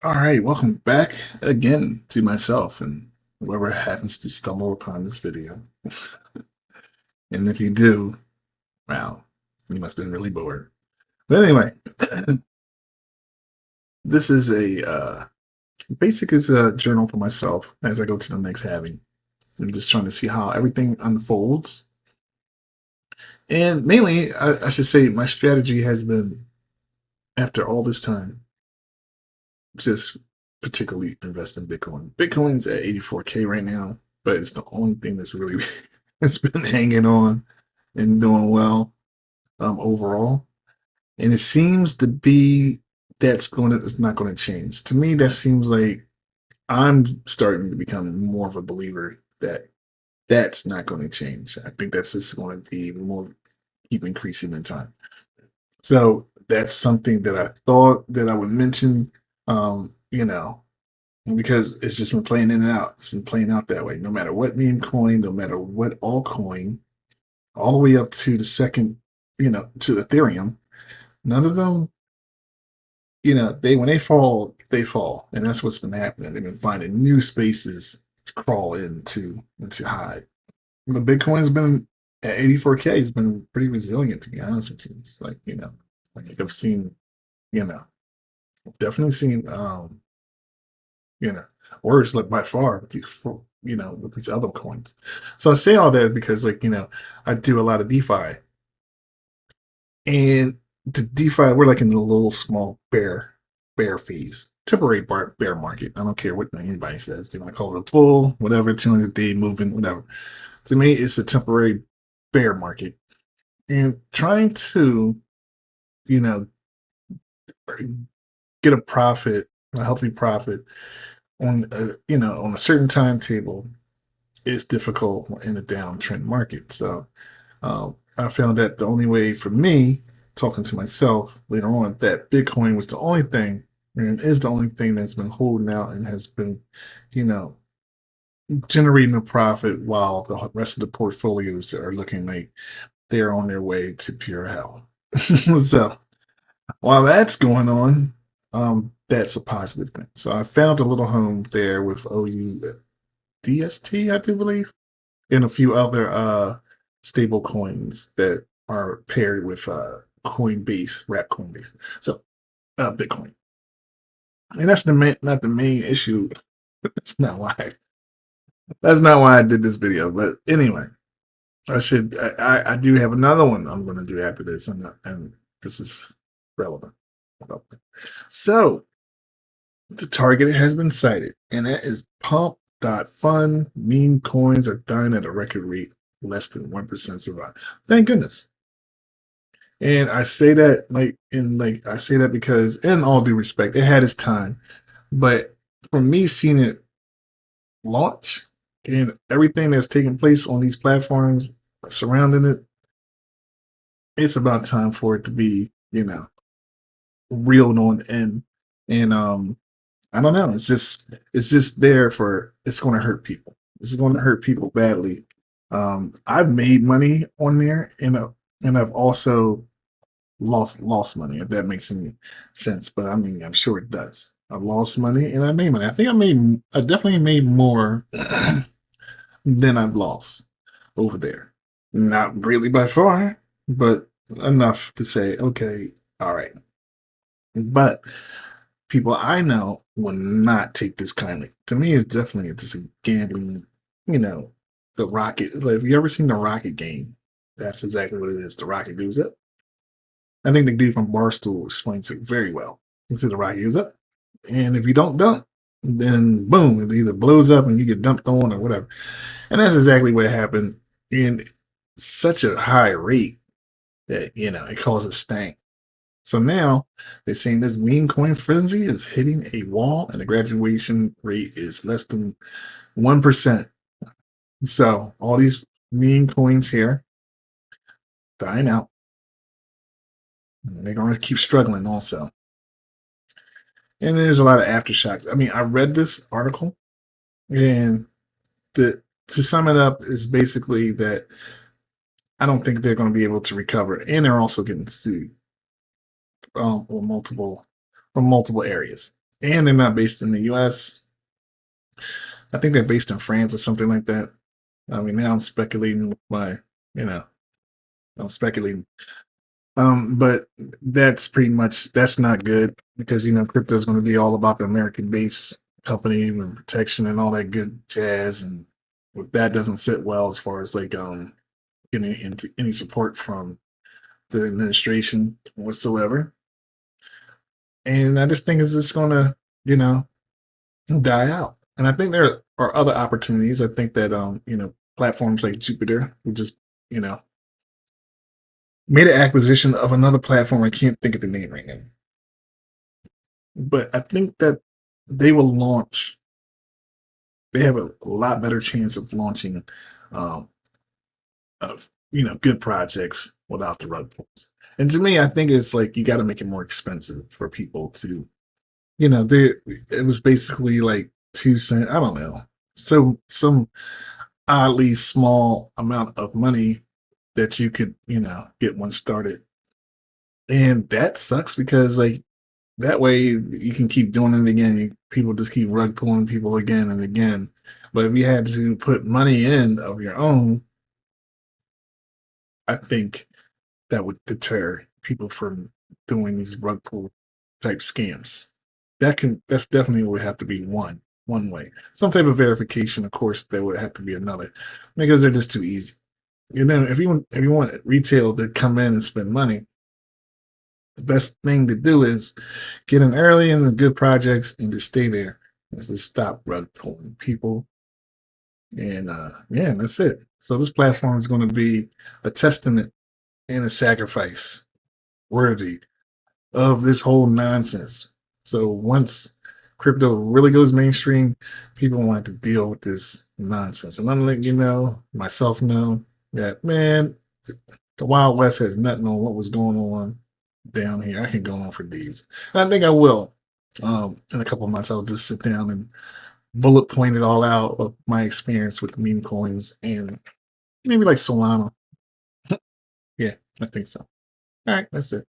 All right, welcome back again to myself and whoever happens to stumble upon this video. And if you do, wow, you must have been really bored. But anyway, this is a journal for myself as I go to the next halving. I'm just trying to see how everything unfolds. And mainly, I should say my strategy has been, after all this time, just particularly invest in Bitcoin. Bitcoin's at 84K right now, but it's the only thing that's really it's been hanging on and doing well overall. And it seems to be it's not gonna change. To me, that seems like I'm starting to become more of a believer that that's not going to change. I think that's just going to be more keep increasing in time. So that's something that I thought that I would mention. You know, because it's just been playing in and out. It's been playing out that way. No matter what meme coin, no matter what altcoin, all the way up to the second, to Ethereum. None of them, they when they fall, and that's what's been happening. They've been finding new spaces to crawl into hide. But Bitcoin's been at 84K. It's been pretty resilient, to be honest with you. It's like like I've seen, you know, definitely seen, you know, worse like by far with with these other coins. So I say all that because I do a lot of DeFi, and the DeFi we're like in the little small bear phase, temporary bear market. I don't care what anybody says. They might call it a bull, whatever, 200-day moving, whatever. To me, it's a temporary bear market, and trying to you know get a profit, a healthy profit on on a certain timetable is difficult in a downtrend market. So I found that the only way for me, talking to myself later on, that Bitcoin was the only thing and is the only thing that's been holding out and has been, you know, generating a profit while the rest of the portfolios are looking like they're on their way to pure hell. So while that's going on, that's a positive thing. So I found a little home there with OUDST, I do believe, and a few other stable coins that are paired with Coinbase, wrap Coinbase. So Bitcoin. And that's not the main issue. That's not why I did this video. But anyway, I do have another one I'm gonna do after this, and this is relevant. So the target has been cited, and that is Pump.fun. Meme coins are dying at a record rate, less than 1% survive. Thank goodness. And I say that I say that because, in all due respect, it had its time. But for me, seeing it launch and everything that's taking place on these platforms surrounding it, it's about time for it to be, reeled on in. And I don't know. It's just there for it's going to hurt people. This is going to hurt people badly. I've made money on there, and I've also lost money. If that makes any sense, but I mean, I'm sure it does. I've lost money and I made money. I definitely made more than I've lost over there. Not really by far, but enough to say, okay, all right. But people I know will not take this kindly. To me, it's definitely just a gambling, the Rocket. Like, have you ever seen the Rocket game? That's exactly what it is. The Rocket goes up. I think the dude from Barstool explains it very well. He said the Rocket goes up. And if you don't dump, then boom, it either blows up and you get dumped on or whatever. And that's exactly what happened in such a high rate that, it causes stank. So now they're saying this meme coin frenzy is hitting a wall and the graduation rate is less than 1%. So all these meme coins here dying out. They're going to keep struggling also. And there's a lot of aftershocks. I mean, I read this article, and to sum it up is basically that I don't think they're going to be able to recover, and they're also getting sued on multiple from multiple areas. and they're not based in the US. I think they're based in France or something like that. I mean, now I'm speculating with my, you know, I'm speculating. But that's pretty much that's not good because crypto is going to be all about the American based company and protection and all that good jazz, and if that doesn't sit well as far as like getting into any support from the administration whatsoever. And I just think it's just going to you know die out. And I think there are other opportunities. I think that platforms like Jupiter, who just you know made an acquisition of another platform. I can't think of the name right now, but I think that they will launch. They have a lot better chance of launching, um, of good projects without the rug pulls. And to me, I think it's like you got to make it more expensive for people to, they. It was basically like 2 cent. I don't know. So some oddly small amount of money that you could, get one started, and that sucks because like that way you can keep doing it again. People just keep rug pulling people again and again. But if you had to put money in of your own, I think that would deter people from doing these rug pull type scams. That's definitely would have to be one way. Some type of verification, of course, there would have to be another because they're just too easy. And then if you want retail to come in and spend money, the best thing to do is get in early in the good projects and just stay there. Just stop rug pulling people. And yeah, that's it. So this platform is going to be a testament and a sacrifice worthy of this whole nonsense. So once crypto really goes mainstream, people won't have to deal with this nonsense. And I'm letting myself know that man, the Wild West has nothing on what was going on down here. I can go on for days. And I think I will. In a couple of months, I'll just sit down and bullet point it all out of my experience with meme coins and maybe like Solana. Yeah, I think so. All right, that's it.